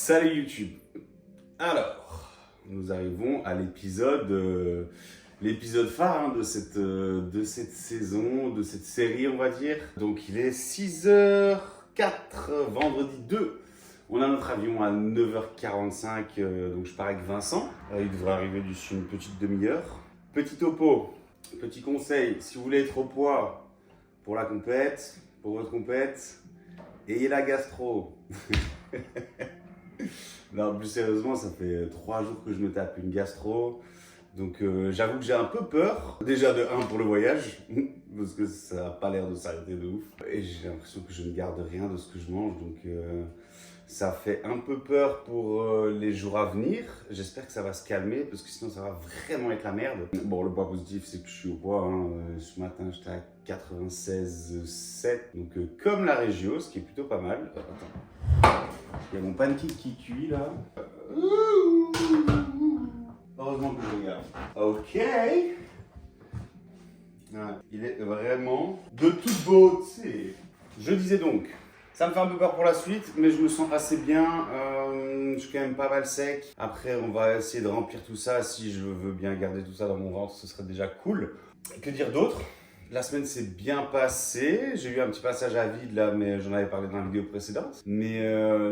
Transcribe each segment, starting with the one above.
Salut YouTube. Alors, nous arrivons à l'épisode phare de cette saison, de cette série on va dire. Donc il est 6h04, vendredi 2. On a notre avion à 9h45, donc je pars avec Vincent. Il devrait arriver d'ici une petite demi-heure. Petit topo, petit conseil, si vous voulez être au poids pour la compète, pour votre compète, ayez la gastro. Non, plus sérieusement, ça fait 3 jours que je me tape une gastro. Donc j'avoue que j'ai un peu peur. Déjà de 1 pour le voyage, parce que ça n'a pas l'air de s'arrêter de ouf. Et j'ai l'impression que je ne garde rien de ce que je mange. Donc ça fait un peu peur pour les jours à venir. J'espère que ça va se calmer, parce que sinon ça va vraiment être la merde. Bon, le point positif, c'est que je suis au poids. Ce matin, j'étais à 96,7. Donc comme la Régio, ce qui est plutôt pas mal. Attends. Il y a mon pancake qui cuit là. Heureusement que je regarde. Ok. Ouais, il est vraiment de toute beauté. Je disais donc, ça me fait un peu peur pour la suite, mais je me sens assez bien. Je suis quand même pas mal sec. Après, on va essayer de remplir tout ça. Si je veux bien garder tout ça dans mon ventre, ce serait déjà cool. Que dire d'autre ? La semaine s'est bien passée, j'ai eu un petit passage à vide là, mais j'en avais parlé dans la vidéo précédente. Mais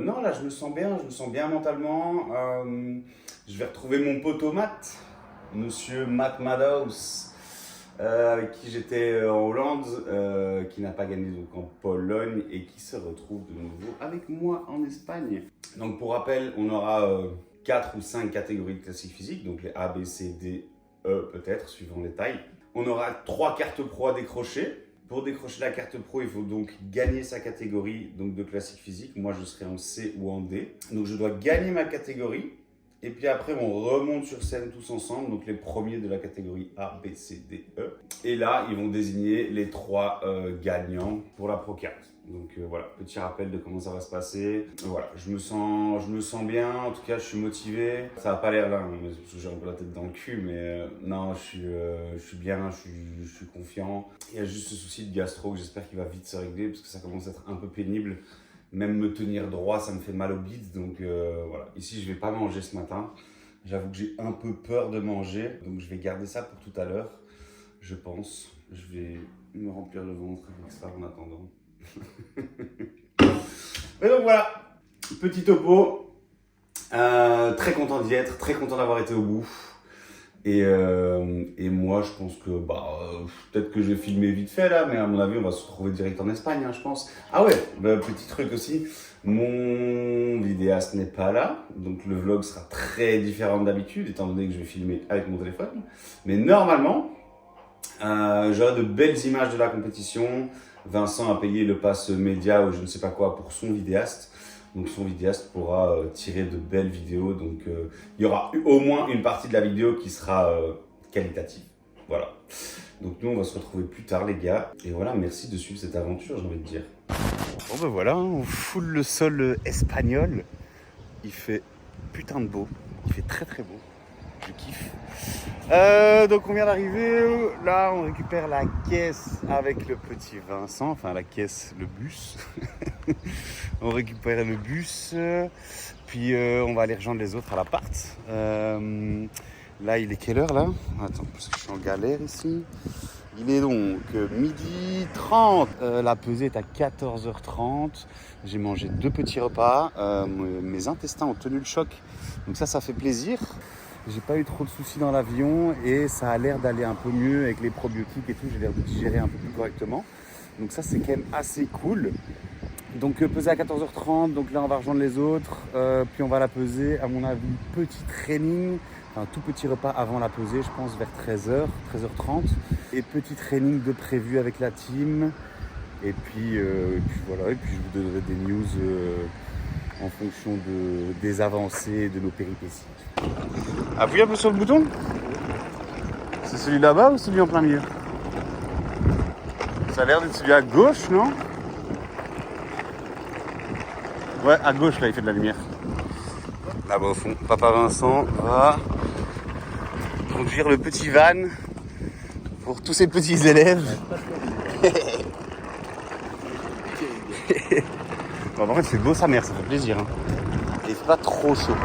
non, là je me sens bien mentalement. Je vais retrouver mon poteau Matt, monsieur Matt Maddows, avec qui j'étais en Hollande, qui n'a pas gagné donc en Pologne et qui se retrouve de nouveau avec moi en Espagne. Donc pour rappel, on aura 4 ou 5 catégories de classique physique, donc les A, B, C, D, E peut-être, suivant les tailles. On aura 3 cartes pro à décrocher. Pour décrocher la carte pro, il faut donc gagner sa catégorie donc de classique physique. Moi, je serai en C ou en D. Donc, je dois gagner ma catégorie. Et puis après, on remonte sur scène tous ensemble. Donc, les premiers de la catégorie A, B, C, D, E. Et là, ils vont désigner les 3 gagnants pour la Pro Card. Donc voilà, petit rappel de comment ça va se passer. Voilà, je me sens bien, en tout cas je suis motivé. Ça n'a pas l'air là, hein, parce que j'ai un peu la tête dans le cul, mais non, je suis bien, je suis confiant. Il y a juste ce souci de gastro que j'espère qu'il va vite se régler, parce que ça commence à être un peu pénible. Même me tenir droit, ça me fait mal au bide, donc voilà. Ici, je vais pas manger ce matin. J'avoue que j'ai un peu peur de manger, donc je vais garder ça pour tout à l'heure, je pense. Je vais me remplir le ventre avec ça en attendant. Mais donc voilà, petit topo, très content d'y être, très content d'avoir été au bout. Et moi je pense que peut-être que je vais filmer vite fait là, mais à mon avis on va se retrouver direct en Espagne, hein, je pense. Ah ouais, petit truc aussi, mon vidéaste n'est pas là, donc le vlog sera très différent d'habitude étant donné que je vais filmer avec mon téléphone. Mais normalement, j'aurai de belles images de la compétition. Vincent a payé le pass média ou je ne sais pas quoi pour son vidéaste. Donc son vidéaste pourra tirer de belles vidéos. Donc il y aura au moins une partie de la vidéo qui sera qualitative. Voilà. Donc nous on va se retrouver plus tard les gars. Et voilà, merci de suivre cette aventure, j'ai envie de dire. Bon ben voilà, on foule le sol espagnol. Il fait putain de beau. Il fait très très beau. Je kiffe. Donc on vient d'arriver, là on récupère la caisse avec le petit Vincent, enfin la caisse, le bus. On récupère le bus, puis on va aller rejoindre les autres à l'appart. Là il est quelle heure là ? Attends, parce que je suis en galère ici. Il est donc midi 30, la pesée est à 14h30. J'ai mangé 2 petits repas, mes intestins ont tenu le choc, donc ça fait plaisir. J'ai pas eu trop de soucis dans l'avion et ça a l'air d'aller un peu mieux avec les probiotiques et tout. J'ai l'air de digérer un peu plus correctement. Donc ça, c'est quand même assez cool. Donc peser à 14h30, donc là on va rejoindre les autres. Puis on va la peser, à mon avis, petit training. Un tout petit repas avant la pesée, je pense vers 13h, 13h30. Et petit training de prévu avec la team. Et puis voilà, et puis je vous donnerai des news en fonction des avancées de nos péripéties. Appuie un peu sur le bouton. C'est celui là-bas ou celui en plein milieu ? Ça a l'air d'être celui à gauche, non ? Ouais, à gauche, là, il fait de la lumière. Là-bas au fond, Papa Vincent va conduire le petit van pour tous ces petits élèves. Bon, par contre, c'est beau sa mère, ça fait plaisir. Hein. et c'est pas trop chaud.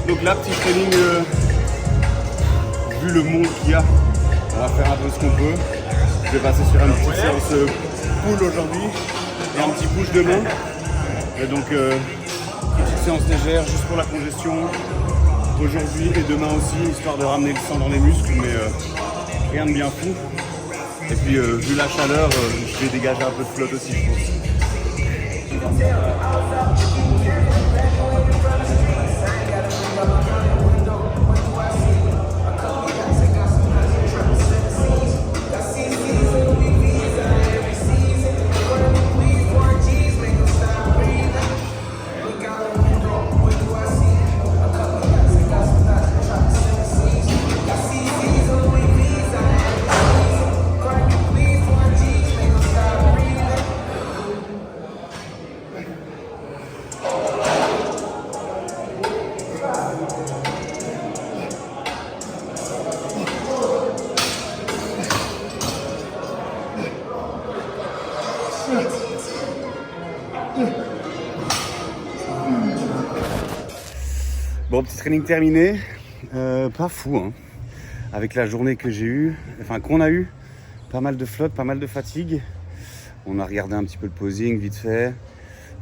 Donc là, petit training, vu le monde qu'il y a, on va faire un peu ce qu'on peut. Je vais passer sur une petite séance pull aujourd'hui et un petit push demain. Et donc, petite séance légère juste pour la congestion aujourd'hui et demain aussi, histoire de ramener le sang dans les muscles, mais rien de bien fou. Et puis, vu la chaleur, je vais dégager un peu de flotte aussi, je pense. Bon, petit training terminé, pas fou hein. Avec la journée que j'ai eue, enfin qu'on a eu, pas mal de flotte, pas mal de fatigue. On a regardé un petit peu le posing vite fait.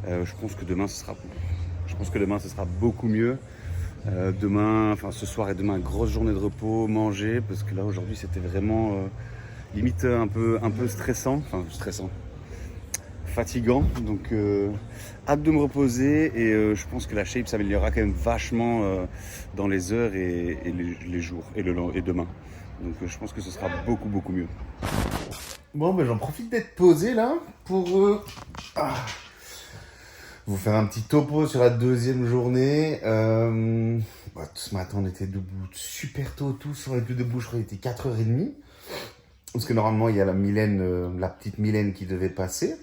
Je pense que demain ce sera beaucoup mieux. Demain, enfin ce soir et demain, grosse journée de repos, manger, parce que là aujourd'hui c'était vraiment limite un peu stressant, fatigant, donc hâte de me reposer et je pense que la shape s'améliorera quand même vachement dans les heures et les jours et demain. Donc je pense que ce sera beaucoup mieux. Bon ben j'en profite d'être posé là pour vous faire un petit topo sur la deuxième journée. Ce matin on était debout super tôt tous, on était debout, je crois qu'il était 4h30. Parce que normalement il y a la petite Mylène qui devait passer.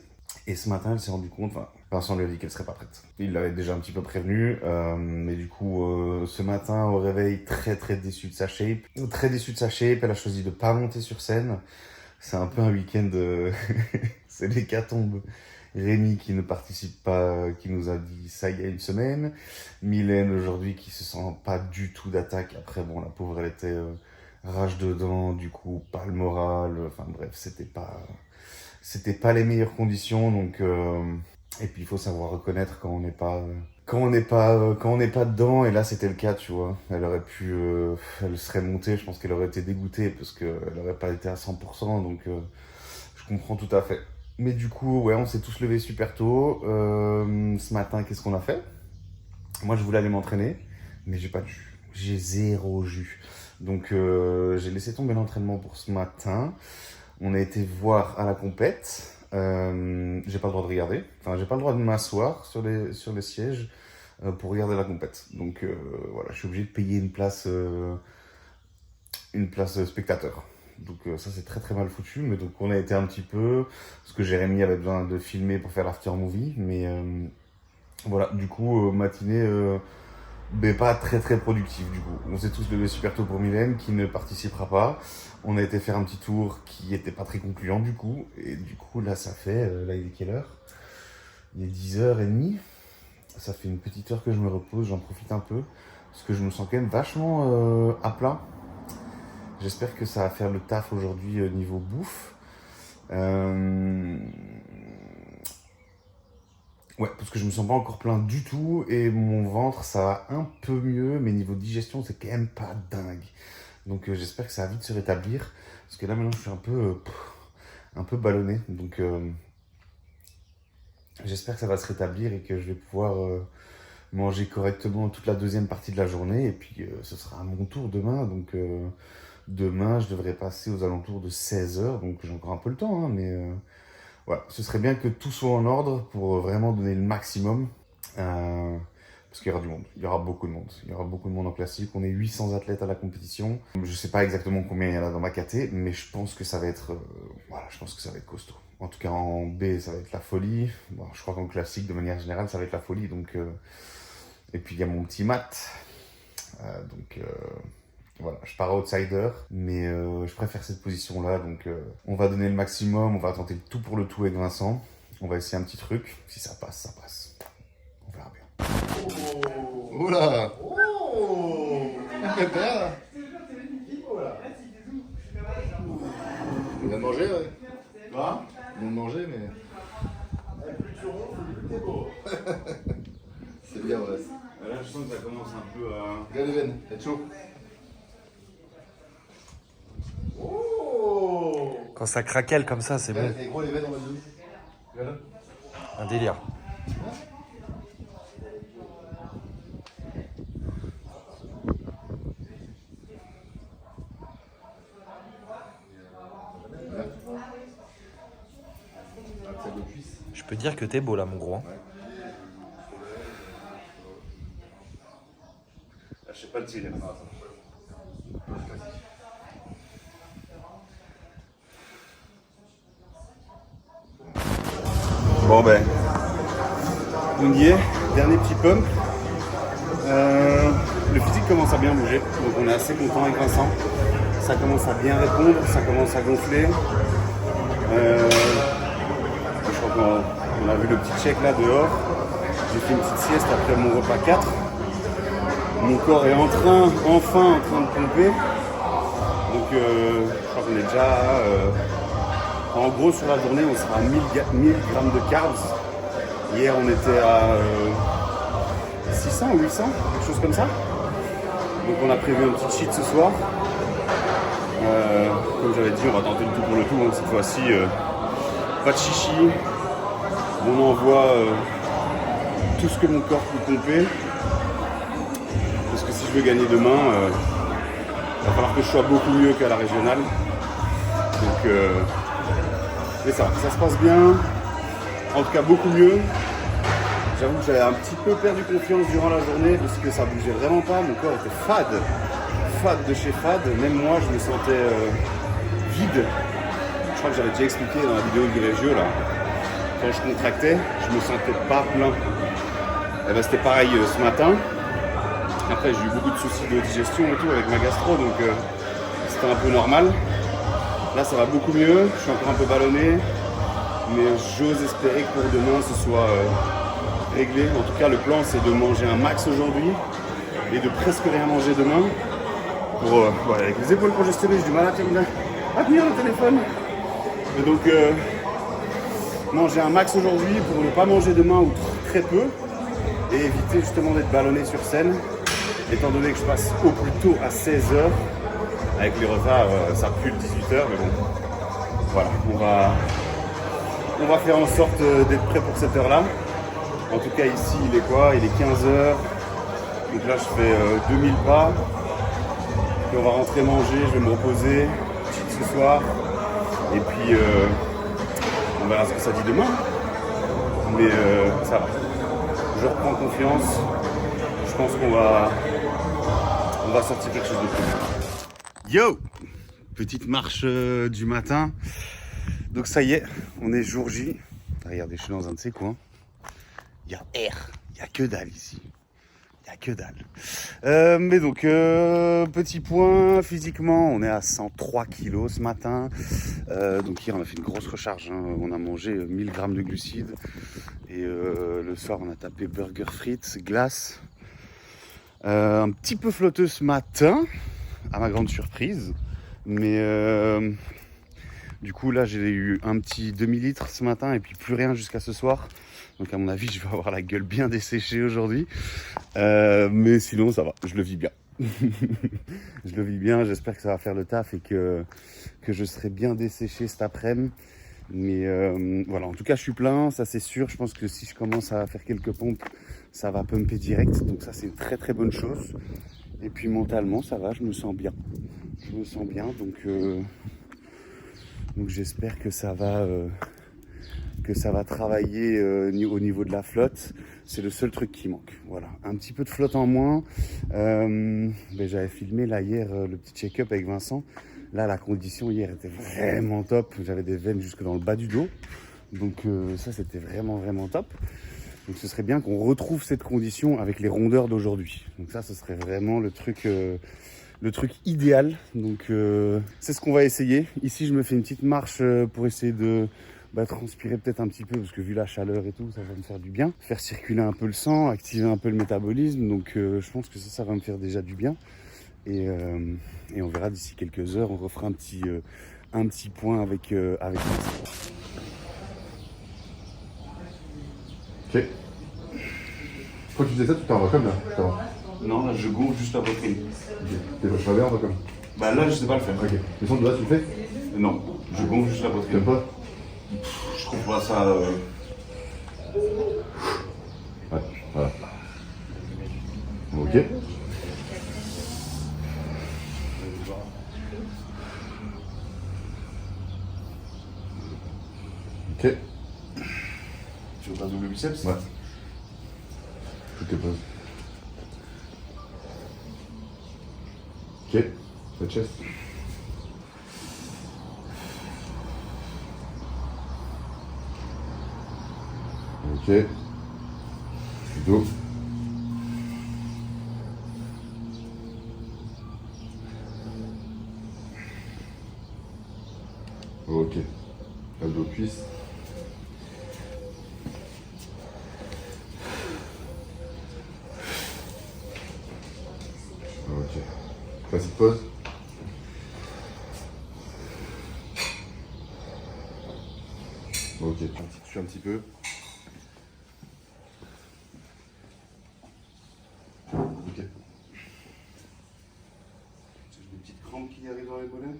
Et ce matin, elle s'est rendue compte, Vincent lui a dit qu'elle serait pas prête. Il l'avait déjà un petit peu prévenu, mais du coup, ce matin, au réveil, très déçu de sa shape. Très déçu de sa shape, elle a choisi de pas monter sur scène. C'est un peu un week-end, c'est l'hécatombe. Rémi qui ne participe pas, qui nous a dit ça il y a une semaine. Mylène aujourd'hui qui se sent pas du tout d'attaque. Après, bon, la pauvre, elle était rage dedans, du coup, pas le moral. Enfin bref, c'était pas les meilleures conditions, donc et puis il faut savoir reconnaître quand on n'est pas dedans, et là c'était le cas, tu vois. Elle serait montée, je pense qu'elle aurait été dégoûtée parce qu'elle aurait pas été à 100%, donc je comprends tout à fait. Mais du coup, ouais, on s'est tous levés super tôt. Ce matin, qu'est-ce qu'on a fait? Moi, je voulais aller m'entraîner, mais j'ai pas de jus. J'ai zéro jus. Donc j'ai laissé tomber l'entraînement pour ce matin. On a été voir à la compète. J'ai pas le droit de regarder. Enfin, j'ai pas le droit de m'asseoir sur les sièges pour regarder la compète. Donc voilà, je suis obligé de payer une place spectateur. Donc ça c'est très mal foutu. Mais donc on a été un petit peu, parce que Jérémy avait besoin de filmer pour faire l'after movie. Mais voilà, du coup matinée mais pas très productif du coup. On s'est tous levés super tôt pour Mylène qui ne participera pas. On a été faire un petit tour qui était pas très concluant du coup. Et du coup là ça fait, là il est quelle heure? Il est 10h30. Ça fait une petite heure que je me repose, j'en profite un peu. Parce que je me sens quand même vachement à plat. J'espère que ça va faire le taf aujourd'hui niveau bouffe. Ouais, parce que je me sens pas encore plein du tout et mon ventre ça va un peu mieux, mais niveau digestion c'est quand même pas dingue. Donc j'espère que ça va vite se rétablir parce que là maintenant je suis un peu ballonné. Donc j'espère que ça va se rétablir et que je vais pouvoir manger correctement toute la deuxième partie de la journée et puis ce sera à mon tour demain. Donc demain je devrais passer aux alentours de 16 h, donc j'ai encore un peu le temps, hein, mais voilà, ce serait bien que tout soit en ordre pour vraiment donner le maximum. Parce qu'il y aura du monde, il y aura beaucoup de monde. Il y aura beaucoup de monde en classique. On est 800 athlètes à la compétition. Je ne sais pas exactement combien il y en a dans ma caté, mais je pense que ça va être, voilà, je pense que ça va être costaud. En tout cas, en B, ça va être la folie. Bon, je crois qu'en classique, de manière générale, ça va être la folie. Donc, et puis il y a mon petit mat. Donc voilà, je pars outsider, mais je préfère cette position-là. Donc on va donner le maximum, on va tenter le tout pour le tout avec Vincent. On va essayer un petit truc. Si ça passe, ça passe. On verra bien. Oh là. Oh. Pépère. On vient de manger, ouais. Quoi? On vient de manger, mais... Plus tu ronfles, plus t'es beau. C'est bien, ouais. Là, je sens que ça commence un peu à... Regarde les veines, t'es chaud. Oh! Quand ça craquelle comme ça, c'est bon. Et gros, les veines en mode de... Regarde. Un délire. Je peux dire que t'es beau là, mon gros. Je sais pas le tirer. Bon ben, on y est, dernier petit pump. Le physique commence à bien bouger, donc on est assez content avec Vincent. Ça commence à bien répondre, ça commence à gonfler. Je crois qu'on a vu le petit check là dehors. J'ai fait une petite sieste après mon repas 4. Mon corps est enfin en train de pomper. Donc je crois qu'on est déjà... en gros sur la journée on sera à 1000 grammes de carbs. Hier on était à 600 ou 800, quelque chose comme ça. Donc on a prévu un petit cheat ce soir. Comme j'avais dit, on va tenter le tout pour le tout, hein. Cette fois-ci pas de chichi. On envoie tout ce que mon corps peut pomper. Parce que si je veux gagner demain, il va falloir que je sois beaucoup mieux qu'à la régionale. Donc mais ça se passe bien. En tout cas beaucoup mieux. J'avoue que j'avais un petit peu perdu confiance durant la journée parce que ça bougeait vraiment pas. Mon corps était fade. Fade de chez fade. Même moi je me sentais vide. Je crois que j'avais déjà expliqué dans la vidéo du Régio là. Quand je contractais, je me sentais pas plein. Et ben, c'était pareil ce matin. Après j'ai eu beaucoup de soucis de digestion et tout avec ma gastro, donc c'était un peu normal. Là ça va beaucoup mieux, je suis encore un peu ballonné, mais j'ose espérer que pour demain ce soit réglé. En tout cas le plan c'est de manger un max aujourd'hui et de presque rien manger demain. Pour, avec les épaules congestionnées, j'ai du mal à tenir le téléphone. Et donc manger un max aujourd'hui pour ne pas manger demain ou très peu et éviter justement d'être ballonné sur scène, étant donné que je passe au plus tôt à 16 h. Avec les retards, ça recule 18 h, mais bon, voilà, on va faire en sorte d'être prêt pour cette heure-là. En tout cas, ici, il est quoi? Il est 15 h. Donc là, je fais 2000 pas. Puis on va rentrer manger, je vais me reposer, cheat ce soir. Et puis, on verra ce que ça dit demain. Mais ça va. Je reprends confiance. Je pense qu'on va sortir quelque chose de plus. Yo! Petite marche du matin. Donc ça y est, on est jour J. Regardez, je suis dans un de ces coins. Il y a air, il n'y a que dalle ici. Il n'y a que dalle. Mais donc, petit point, physiquement, on est à 103 kilos ce matin. Donc hier, on a fait une grosse recharge. Hein. On a mangé 1000 grammes de glucides. Et le soir, on a tapé burger, frites, glace. Un petit peu flotteux ce matin, à ma grande surprise. Mais du coup, là, j'ai eu un petit demi-litre ce matin et puis plus rien jusqu'à ce soir. Donc à mon avis, je vais avoir la gueule bien desséchée aujourd'hui. Mais sinon, ça va, je le vis bien. Je le vis bien, j'espère que ça va faire le taf et que je serai bien desséché cet après-midi. Mais voilà, en tout cas, je suis plein, ça c'est sûr. Je pense que si je commence à faire quelques pompes, ça va pumper direct. Donc ça, c'est une très très bonne chose. Et puis mentalement, ça va, je me sens bien. Je me sens bien, donc j'espère que ça va travailler au niveau de la flotte. C'est le seul truc qui manque. Voilà, un petit peu de flotte en moins. J'avais filmé là hier le petit check-up avec Vincent. Là, la condition hier était vraiment top. J'avais des veines jusque dans le bas du dos. Donc ça, c'était vraiment vraiment top. Donc ce serait bien qu'on retrouve cette condition avec les rondeurs d'aujourd'hui. Donc ça, ce serait vraiment le truc idéal. Donc c'est ce qu'on va essayer. Ici, je me fais une petite marche pour essayer de transpirer peut-être un petit peu, parce que vu la chaleur et tout, ça va me faire du bien. Faire circuler un peu le sang, activer un peu le métabolisme. Donc je pense que ça va me faire déjà du bien. Et on verra d'ici quelques heures, on refera un petit point avec Ok. Quand tu faisais ça, tu t'en vas comme là. Non, là, je gonfle juste la poitrine. T'es pas bien, toi comme. Bah là, je sais pas le faire. Ok. Le son de là, tu le fais? Non, je gonfle juste la poitrine. T'aimes pas? Je trouve pas ça... Ouais, voilà. Ok. Ok. Tu veux pas double biceps? Ouais. Tout est pose. Ok. La chest. Ok. Dos. Ok. Abdos cuisse. Ok. Classique pause. Ok. Je suis un petit peu. Ok. J'ai des petites crampes qui arrivent dans les mollets.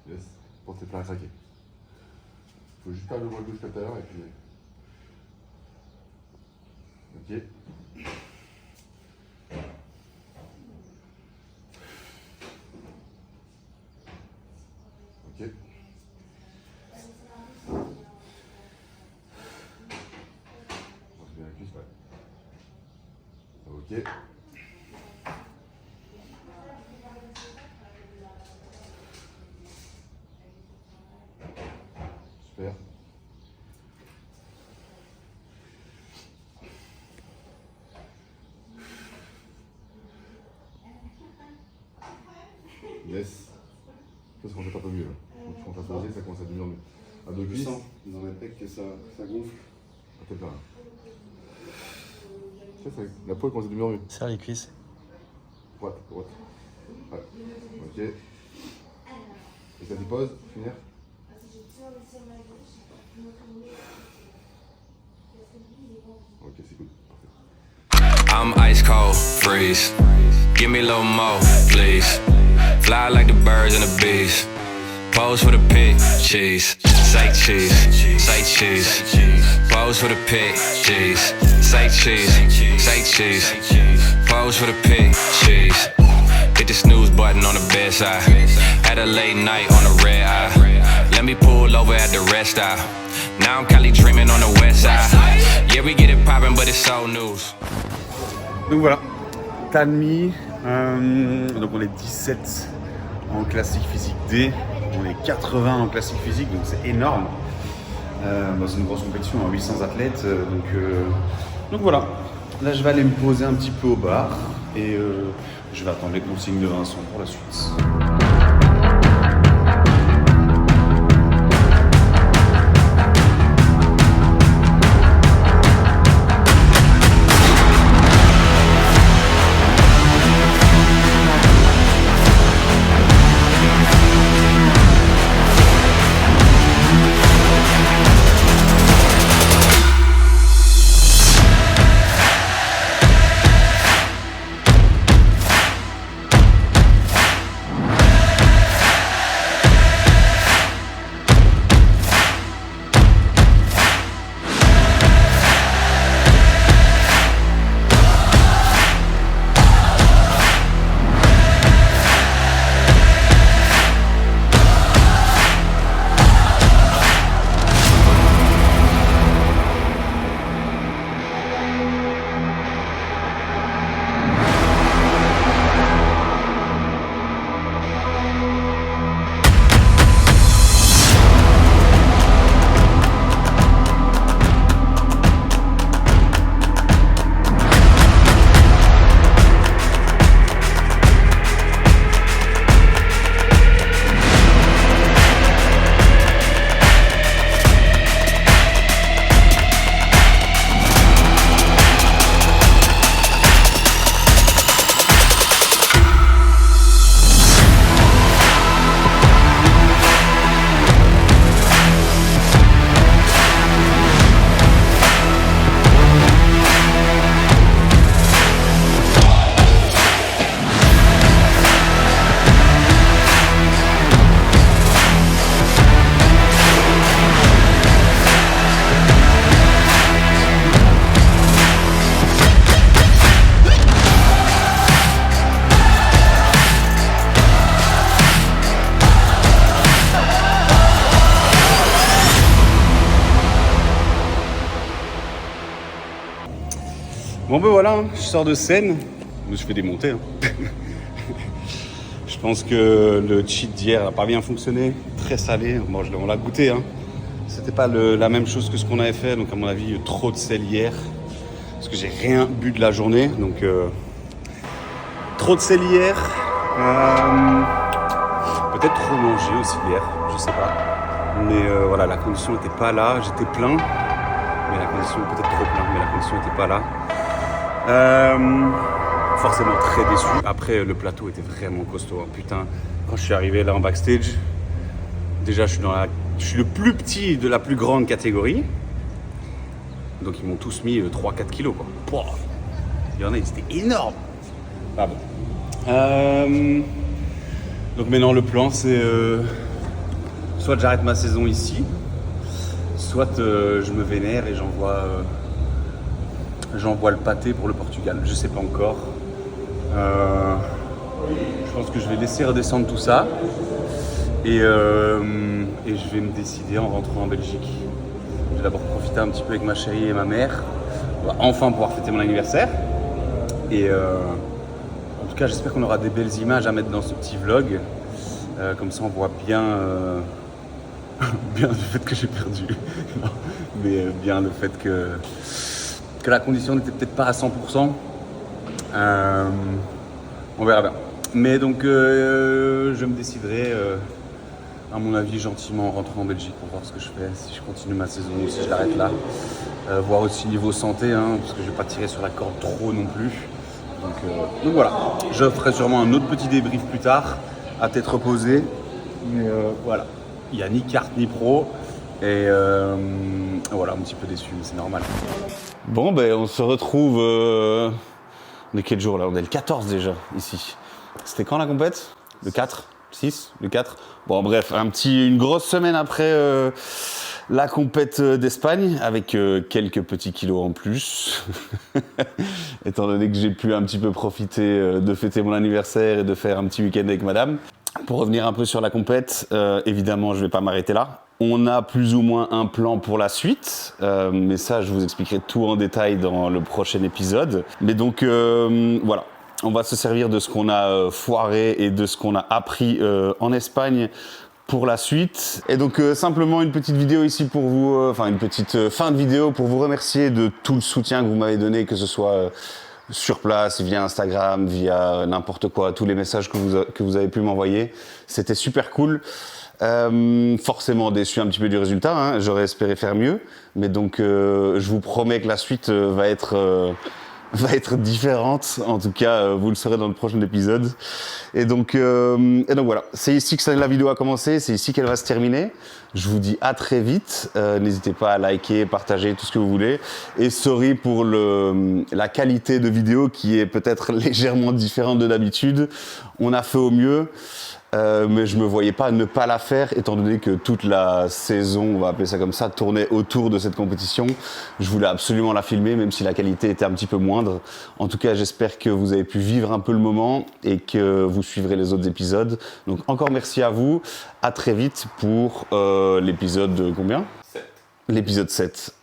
Yes. Pour tes plein à craquer. Faut juste faire le bras gauche comme tout à l'heure et puis. Ok. Ok. On se met la cuisse, ouais. Ok. Super. Yes. Ça commence à être un peu mieux là. Donc, quand t'as posé, ça commence à devenir mieux. À deux Je cuisses. sens dans mes pecs que ça gonfle. À tes plein là. La peau commence à devenir mieux. Serre les cuisses. Droite. Ouais. Ok. Et ça dépose, finir. Ok, c'est cool. Parfait. I'm ice cold, freeze. Give me a little more, please. Fly like the birds and the bees. Pose for the pic, cheese. Say cheese, say cheese. Pose for the pic, cheese. Say cheese, say cheese. Pose for the pic, cheese. Hit the snooze button on the bedside. Had a late night on the red eye. Let me pull over at the rest stop. Now I'm Cali dreaming on the west side. Yeah, we get it poppin', but it's old news. Donc voilà, Tanmi, donc on est 17 en classique physique D, on est 80 en classique physique, donc c'est énorme. C'est une grosse compétition, 800 athlètes, donc voilà. Là je vais aller me poser un petit peu au bar et je vais attendre les consignes de Vincent pour la suite. Bon ben voilà, hein, je sors de scène. Je fais des montées. Hein. Je pense que le cheat d'hier n'a pas bien fonctionné. Très salé. Bon, on l'a goûté. Hein. C'était pas la même chose que ce qu'on avait fait. Donc à mon avis, trop de sel hier. Parce que j'ai rien bu de la journée. Donc trop de sel hier. Peut-être trop mangé aussi hier. Je sais pas. Mais voilà, la condition n'était pas là. J'étais plein. Mais la condition, peut-être trop plein. Mais la condition n'était pas là. Forcément très déçu. Après, le plateau était vraiment costaud. Hein. Putain, quand je suis arrivé là en backstage, déjà je suis le plus petit de la plus grande catégorie. Donc ils m'ont tous mis 3-4 kilos quoi. Pouah. Il y en a, c'était énorme. Ah bon. Donc maintenant le plan c'est soit j'arrête ma saison ici, soit je me vénère et j'envoie le pâté pour le Portugal. Je sais pas encore. Je pense que je vais laisser redescendre tout ça et je vais me décider en rentrant en Belgique. Je vais d'abord profiter un petit peu avec ma chérie et ma mère. On va enfin pouvoir fêter mon anniversaire. Et en tout cas, j'espère qu'on aura des belles images à mettre dans ce petit vlog. Comme ça, on voit bien, bien le fait que j'ai perdu. Non, mais bien le fait que la condition n'était peut-être pas à 100%. On verra bien. Mais donc, je me déciderai, à mon avis, gentiment en rentrant en Belgique pour voir ce que je fais, si je continue ma saison ou si je l'arrête là. Voir aussi niveau santé, hein, parce que je ne vais pas tirer sur la corde trop non plus. Donc voilà, je ferai sûrement un autre petit débrief plus tard, à tête reposée. Mais voilà, il n'y a ni carte ni pro. Et voilà, un petit peu déçu, mais c'est normal. Bon, ben on se retrouve... On est quel jour là? On est le 14 déjà, ici. C'était quand la compète? Le 4? 6? Le 4? Bon bref, une grosse semaine après la compète d'Espagne, avec quelques petits kilos en plus. Étant donné que j'ai pu un petit peu profiter de fêter mon anniversaire et de faire un petit week-end avec madame. Pour revenir un peu sur la compète, évidemment je ne vais pas m'arrêter là. On a plus ou moins un plan pour la suite, mais ça je vous expliquerai tout en détail dans le prochain épisode. Mais donc voilà, on va se servir de ce qu'on a foiré et de ce qu'on a appris en Espagne pour la suite. Et donc simplement une petite vidéo ici pour vous, enfin une petite fin de vidéo pour vous remercier de tout le soutien que vous m'avez donné, que ce soit sur place, via Instagram, via n'importe quoi, tous les messages que vous avez pu m'envoyer. C'était super cool. Forcément déçu un petit peu du résultat, hein. J'aurais espéré faire mieux, mais donc je vous promets que la suite va être différente. En tout cas, vous le saurez dans le prochain épisode. Et donc voilà, c'est ici que la vidéo a commencé, c'est ici qu'elle va se terminer. Je vous dis à très vite. N'hésitez pas à liker, partager, tout ce que vous voulez. Et sorry pour la qualité de vidéo qui est peut-être légèrement différente de d'habitude. On a fait au mieux. Mais je me voyais pas ne pas la faire étant donné que toute la saison, on va appeler ça comme ça, tournait autour de cette compétition. Je voulais absolument la filmer même si la qualité était un petit peu moindre. En tout cas, j'espère que vous avez pu vivre un peu le moment et que vous suivrez les autres épisodes. Donc encore merci à vous. À très vite pour l'épisode combien ? 7. L'épisode 7.